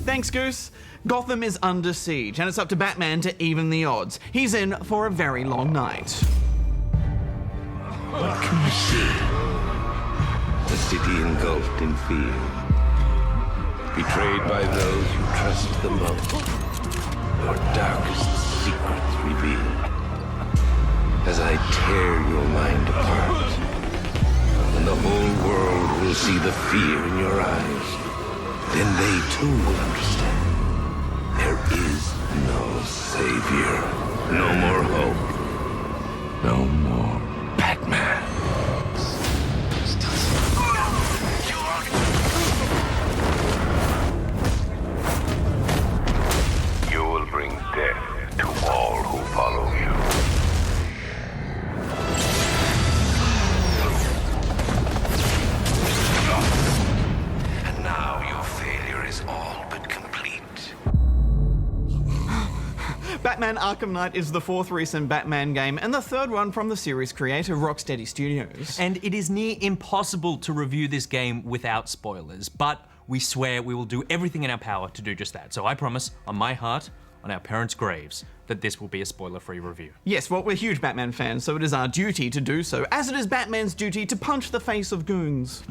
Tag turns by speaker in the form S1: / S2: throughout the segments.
S1: Thanks, Goose. Gotham is under siege, and it's up to Batman to even the odds. He's in for a very long night.
S2: What can you see? The city engulfed in fear. Betrayed by those you trust the most. Your darkest secrets revealed. As I tear your mind apart. And the whole world will see the fear in your eyes. Then they too will understand. There is no savior. No more hope. No more Batman. You will bring death to all who follow you. And now your failure is all but complete.
S1: Batman Arkham Knight is the fourth recent Batman game and the third one from the series creator Rocksteady Studios.
S3: And it is near impossible to review this game without spoilers, but we swear we will do everything in our power to do just that. So I promise, on my heart, on our parents' graves, that this will be a spoiler-free review.
S1: Yes, well, we're huge Batman fans, so it is our duty to do so, as it is Batman's duty to punch the face of goons.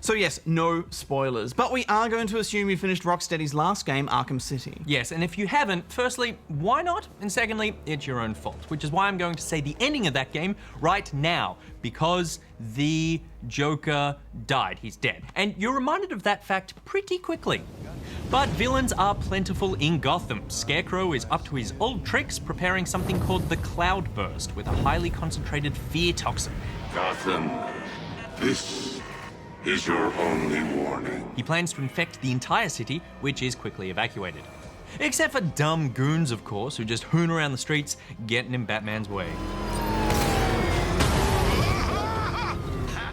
S1: So yes, no spoilers, but we are going to assume you finished Rocksteady's last game, Arkham City.
S3: Yes, and if you haven't, firstly, why not? And secondly, it's your own fault, which is why I'm going to say the ending of that game right now, because the Joker died. He's dead. And you're reminded of that fact pretty quickly. But villains are plentiful in Gotham. Scarecrow is up to his old tricks, preparing something called the Cloudburst with a highly concentrated fear toxin.
S2: Gotham, this is your only warning.
S3: He plans to infect the entire city, which is quickly evacuated. Except for dumb goons, of course, who just hoon around the streets, getting in Batman's way.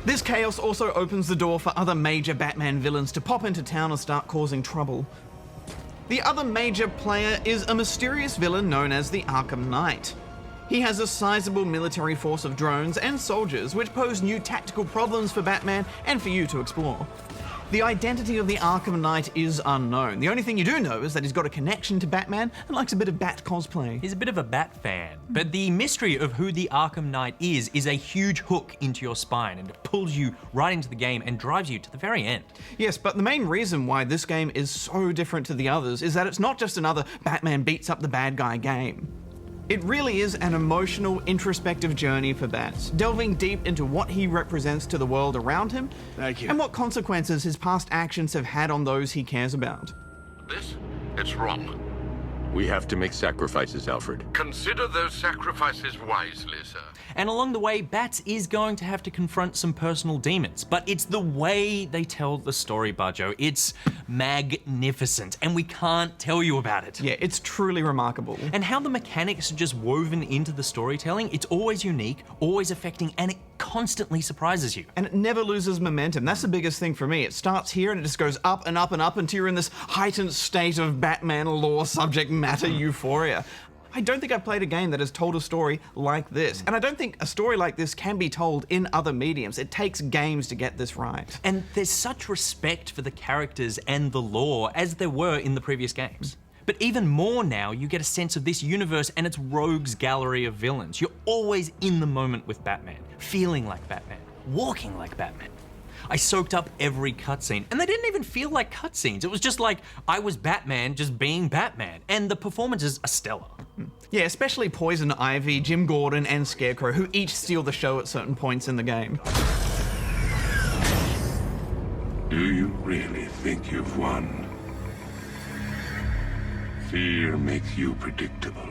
S1: This chaos also opens the door for other major Batman villains to pop into town and start causing trouble. The other major player is a mysterious villain known as the Arkham Knight. He has a sizable military force of drones and soldiers, which pose new tactical problems for Batman and for you to explore. The identity of the Arkham Knight is unknown. The only thing you do know is that he's got a connection to Batman and likes a bit of Bat cosplay.
S3: He's a bit of a Bat fan, but the mystery of who the Arkham Knight is a huge hook into your spine, and it pulls you right into the game and drives you to the very end.
S1: Yes, but the main reason why this game is so different to the others is that it's not just another Batman beats up the bad guy game. It really is an emotional, introspective journey for Bats, delving deep into what he represents to the world around him.
S4: Thank you.
S1: And what consequences his past actions have had on those he cares about.
S5: It's wrong.
S4: We have to make sacrifices, Alfred.
S5: Consider those sacrifices wisely, sir.
S3: And along the way, Bats is going to have to confront some personal demons, but it's the way they tell the story, Barjo. It's magnificent, and we can't tell you about it.
S1: Yeah, it's truly remarkable.
S3: And how the mechanics are just woven into the storytelling, it's always unique, always affecting, and it constantly surprises you.
S1: And it never loses momentum. That's the biggest thing for me. It starts here and it just goes up and up and up until you're in this heightened state of Batman lore subject matter euphoria. I don't think I've played a game that has told a story like this. And I don't think a story like this can be told in other mediums. It takes games to get this right.
S3: And there's such respect for the characters and the lore as there were in the previous games. But even more now, you get a sense of this universe and its rogues gallery of villains. You're always in the moment with Batman, feeling like Batman, walking like Batman. I soaked up every cutscene, and they didn't even feel like cutscenes. It was just like I was Batman just being Batman, and the performances are stellar.
S1: Yeah, especially Poison Ivy, Jim Gordon, and Scarecrow, who each steal the show at certain points in the game.
S2: Do you really think you've won? Fear makes you predictable.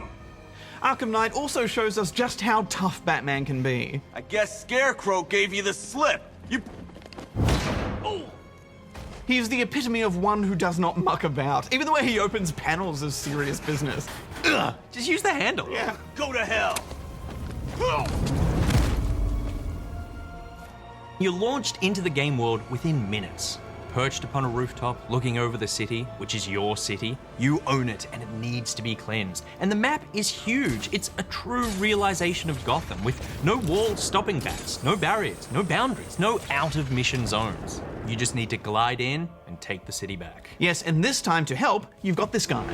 S1: Arkham Knight also shows us just how tough Batman can be.
S6: I guess Scarecrow gave you the slip. You...
S1: He is the epitome of one who does not muck about. Even the way he opens panels is serious business.
S3: Ugh, just use the handle.
S1: Yeah.
S6: Go to hell.
S3: You're launched into the game world within minutes. perched upon a rooftop, looking over the city, which is your city. You own it, and it needs to be cleansed. And the map is huge. It's a true realization of Gotham, with no walls stopping bats, no barriers, no boundaries, no out-of-mission zones. You just need to glide in and take the city back.
S1: Yes, and this time to help, you've got this guy.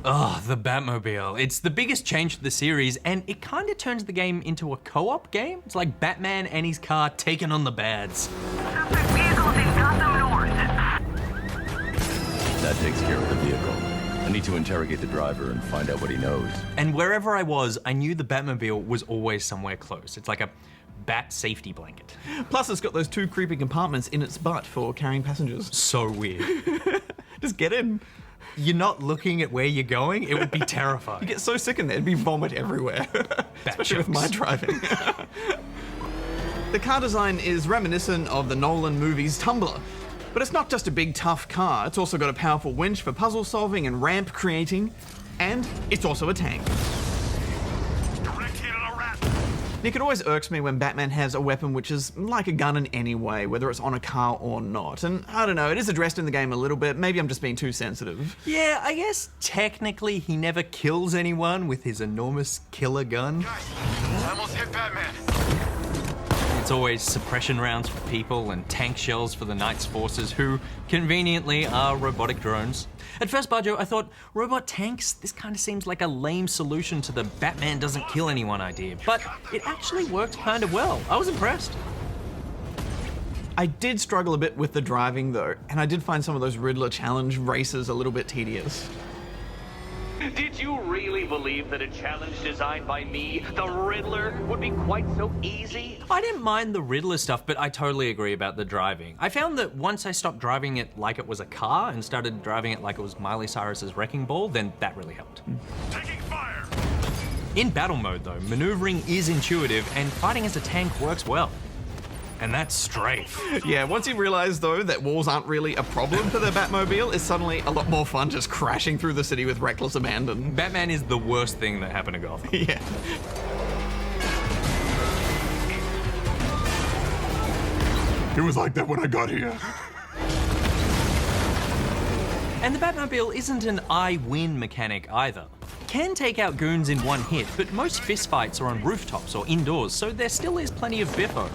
S3: Oh, the Batmobile. It's the biggest change to the series, and it kind of turns the game into a co-op game. It's like Batman and his car taking on the bads.
S7: Suspect vehicles in Gotham North.
S8: That takes care of the vehicle. I need to interrogate the driver and find out what he knows.
S3: And wherever I was, I knew the Batmobile was always somewhere close. It's like a bat safety blanket.
S1: Plus, it's got those 2 creepy compartments in its butt for carrying passengers.
S3: So weird.
S1: Just get in.
S3: You're not looking at where you're going, it would be terrifying.
S1: You get so sick in there, it'd be vomit everywhere. Especially with my driving. The car design is reminiscent of the Nolan movie's Tumbler. But it's not just a big, tough car. It's also got a powerful winch for puzzle solving and ramp creating. And it's also a tank. Nick, it always irks me when Batman has a weapon which is like a gun in any way, whether it's on a car or not. And I don't know, it is addressed in the game a little bit. Maybe I'm just being too sensitive.
S3: Yeah, I guess technically he never kills anyone with his enormous killer gun.
S5: Guys, I almost hit Batman.
S3: It's always suppression rounds for people and tank shells for the Knight's forces, who conveniently are robotic drones. At first, Bajo, I thought, robot tanks? This kind of seems like a lame solution to the Batman doesn't kill anyone idea, but it actually worked kind of well. I was impressed.
S1: I did struggle a bit with the driving though, and I did find some of those Riddler challenge races a little bit tedious.
S9: Did you really believe that a challenge designed by me, the Riddler, would be quite so easy?
S3: I didn't mind the Riddler stuff, but I totally agree about the driving. I found that once I stopped driving it like it was a car and started driving it like it was Miley Cyrus's Wrecking Ball, then that really helped.
S5: Taking fire.
S3: In battle mode though, maneuvering is intuitive and fighting as a tank works well. And that's strafe.
S1: Yeah, once you realize though that walls aren't really a problem for the Batmobile, it's suddenly a lot more fun just crashing through the city with reckless abandon.
S3: Batman is the worst thing that happened to Gotham.
S1: Yeah.
S5: It was like that when I got here.
S3: And the Batmobile isn't an I win mechanic either. Can take out goons in one hit, but most fistfights are on rooftops or indoors, so there still is plenty of biffo.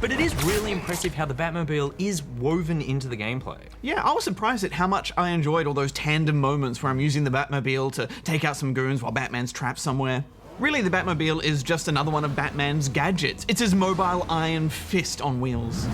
S3: But it is really impressive how the Batmobile is woven into the gameplay.
S1: Yeah, I was surprised at how much I enjoyed all those tandem moments where I'm using the Batmobile to take out some goons while Batman's trapped somewhere. Really, the Batmobile is just another one of Batman's gadgets. It's his mobile iron fist on wheels.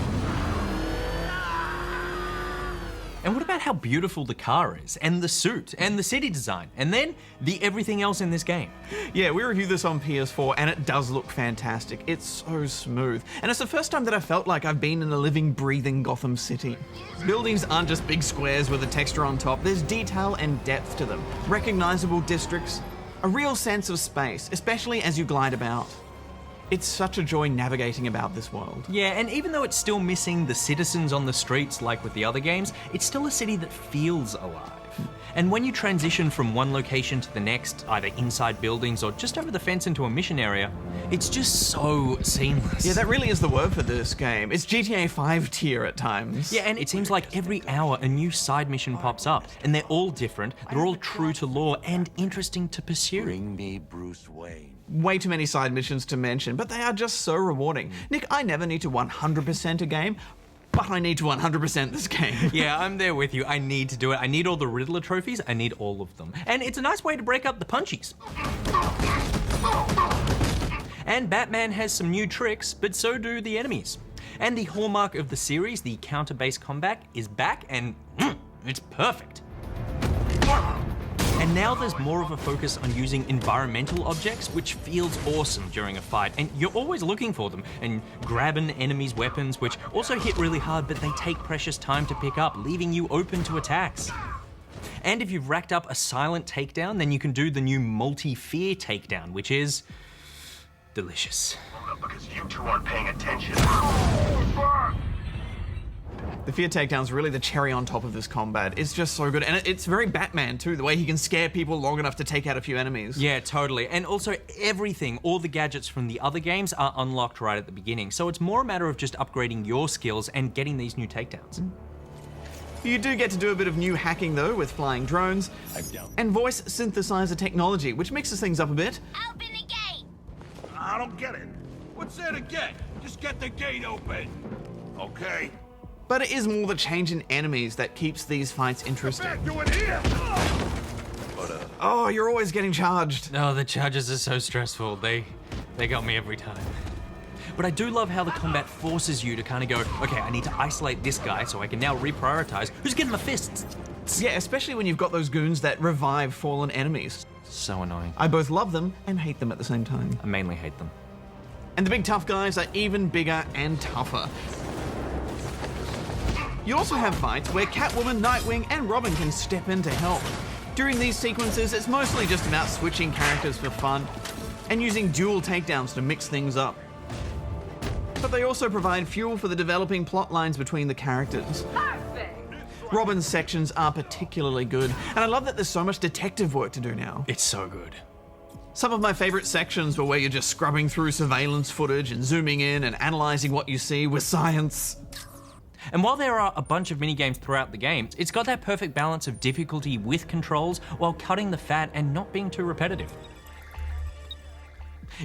S3: And what about how beautiful the car is, and the suit, and the city design, and then the everything else in this game?
S1: Yeah, we reviewed this on PS4 and it does look fantastic. It's so smooth. And it's the first time that I felt like I've been in a living, breathing Gotham City. Buildings aren't just big squares with a texture on top. There's detail and depth to them. Recognizable districts. A real sense of space, especially as you glide about. It's such a joy navigating about this world.
S3: Yeah, and even though it's still missing the citizens on the streets like with the other games, it's still a city that feels alive. And when you transition from one location to the next, either inside buildings or just over the fence into a mission area, it's just so seamless.
S1: Yeah, that really is the word for this game. It's GTA 5 tier at times.
S3: Yeah, and it seems like every hour a new side mission pops up, and they're all different, they're all true to lore and interesting to pursue.
S6: Bring me Bruce Wayne.
S1: Way too many side missions to mention, but they are just so rewarding. Nick, I never need to 100% a game, but I need to 100% this game.
S3: Yeah, I'm there with you. I need to do it. I need all the Riddler trophies. I need all of them. And it's a nice way to break up the punchies. And Batman has some new tricks, but so do the enemies. And the hallmark of the series, the counter-based combat, is back, and it's perfect. And now there's more of a focus on using environmental objects, which feels awesome during a fight, and you're always looking for them, and grabbing enemies' weapons, which also hit really hard, but they take precious time to pick up, leaving you open to attacks. And if you've racked up a silent takedown, then you can do the new multi-fear takedown, which is delicious.
S5: Because you two aren't paying attention.
S1: The fear takedown's really the cherry on top of this combat. It's just so good. And it's very Batman too, the way he can scare people long enough to take out a few enemies.
S3: Yeah, totally. And also everything, all the gadgets from the other games are unlocked right at the beginning. So it's more a matter of just upgrading your skills and getting these new takedowns.
S1: You do get to do a bit of new hacking though, with flying drones and voice synthesizer technology, which mixes things up a bit.
S7: Open the gate!
S5: I don't get it. What's there to get? Just get the gate open. Okay.
S1: But it is more the change in enemies that keeps these fights interesting.
S5: Back to it here.
S1: Oh, you're always getting charged.
S3: Oh, the charges are so stressful. They got me every time. But I do love how the combat forces you to kind of go, okay, I need to isolate this guy so I can now reprioritize who's getting my fists.
S1: Yeah, especially when you've got those goons that revive fallen enemies.
S3: So annoying.
S1: I both love them and hate them at the same time.
S3: I mainly hate them.
S1: And the big tough guys are even bigger and tougher. You also have fights where Catwoman, Nightwing, and Robin can step in to help. During these sequences, it's mostly just about switching characters for fun and using dual takedowns to mix things up. But they also provide fuel for the developing plot lines between the characters. Robin's sections are particularly good, and I love that there's so much detective work to do now.
S3: It's so good.
S1: Some of my favorite sections were where you're just scrubbing through surveillance footage and zooming in and analyzing what you see with science.
S3: And while there are a bunch of minigames throughout the game, it's got that perfect balance of difficulty with controls while cutting the fat and not being too repetitive.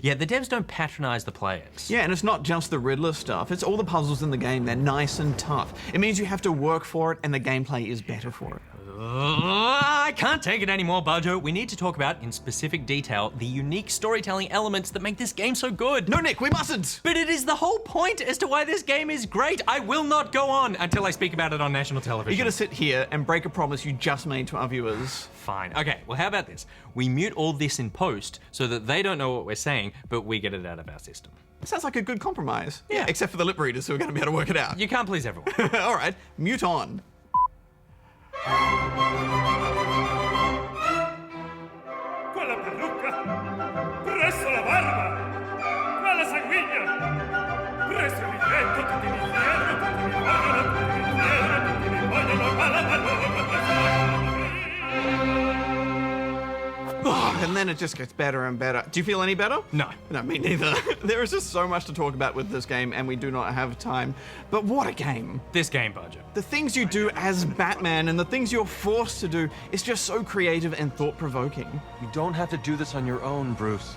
S3: Yeah, the devs don't patronize the players.
S1: Yeah, and it's not just the Riddler stuff, it's all the puzzles in the game. They're nice and tough. It means you have to work for it, and the gameplay is better for it.
S3: I can't take it anymore, Bajo. We need to talk about, in specific detail, the unique storytelling elements that make this game so good.
S1: No, Nick, we mustn't!
S3: But it is the whole point as to why this game is great. I will not go on until I speak about it on national television.
S1: You're gonna sit here and break a promise you just made to our viewers.
S3: Fine. Okay, well, how about this? We mute all this in post so that they don't know what we're saying, but we get it out of our system.
S1: Sounds like a good compromise.
S3: Yeah.
S1: Except for the lip readers who are gonna be able to work it out.
S3: You can't please everyone.
S1: All right, mute on.
S5: Quella parrucca. Presso la barba. Quella sanguigna. Presso il vento, tutti mi chiedono, tutti mi vogliono, tutti mi vogliono, ma la
S1: And then it just gets better and better. Do you feel any better?
S3: No.
S1: No, me neither. There is just so much to talk about with this game, and we do not have time. But what a game.
S3: This game, Bajo.
S1: The things you do as Batman and the things you're forced to do is just so creative and thought-provoking.
S8: You don't have to do this on your own, Bruce.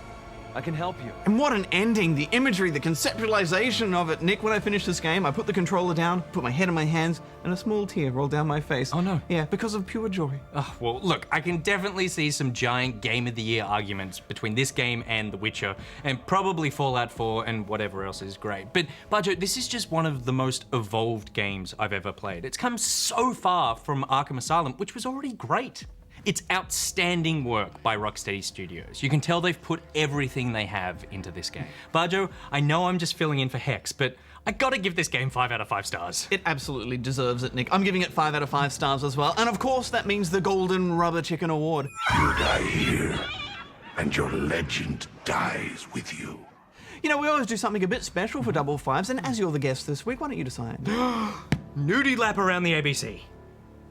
S8: I can help you.
S1: And what an ending, the imagery, the conceptualization of it. Nick, when I finished this game, I put the controller down, put my head in my hands, and a small tear rolled down my face.
S3: Oh, no.
S1: Yeah, because of pure joy.
S3: Oh, well, look, I can definitely see some giant Game of the Year arguments between this game and The Witcher, and probably Fallout 4 and whatever else is great. But, Bajo, this is just one of the most evolved games I've ever played. It's come so far from Arkham Asylum, which was already great. It's outstanding work by Rocksteady Studios. You can tell they've put everything they have into this game. Bajo, I know I'm just filling in for Hex, but I gotta give this game 5 out of 5 stars.
S1: It absolutely deserves it, Nick. I'm giving it 5 out of 5 stars as well. And of course, that means the Golden Rubber Chicken Award.
S5: You die here, and your legend dies with you.
S1: You know, we always do something a bit special for Double Fives, and as you're the guest this week, why don't you decide?
S3: Nudie lap around the ABC.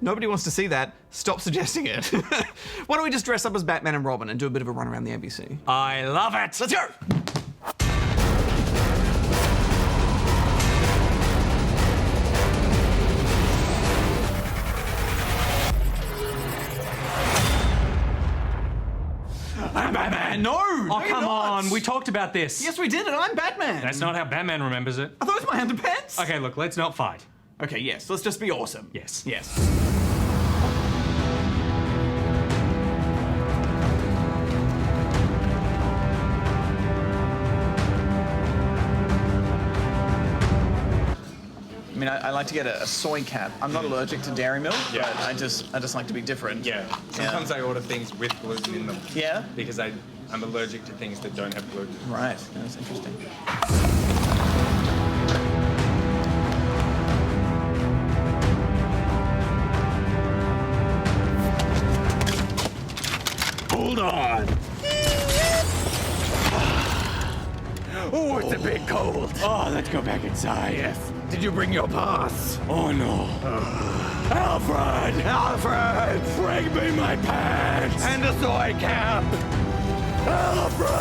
S1: Nobody wants to see that. Stop suggesting it. Why don't we just dress up as Batman and Robin and do a bit of a run around the ABC?
S3: I love it.
S1: Let's go! I'm Batman! No!
S3: Oh, come on. We talked about this.
S1: Yes, we did, and I'm Batman!
S3: That's not how Batman remembers it.
S1: Are those my underpants?
S3: Okay, look, let's not fight.
S1: Okay, yes, let's just be awesome.
S3: Yes.
S1: Yes. I mean, I like to get a soy cap. I'm not allergic to dairy milk, but I just like to be different.
S10: Yeah. Sometimes I order things with gluten in them.
S1: Yeah?
S10: Because I'm allergic to things that don't have gluten.
S1: Right. That's interesting.
S5: Hold on.
S11: Oh, it's a bit cold.
S12: Oh, let's go back inside.
S11: Yes. Did you bring your pass?
S12: Oh, no. Alfred!
S11: Alfred!
S12: Bring me my pants!
S11: And a soy cap!
S12: Alfred!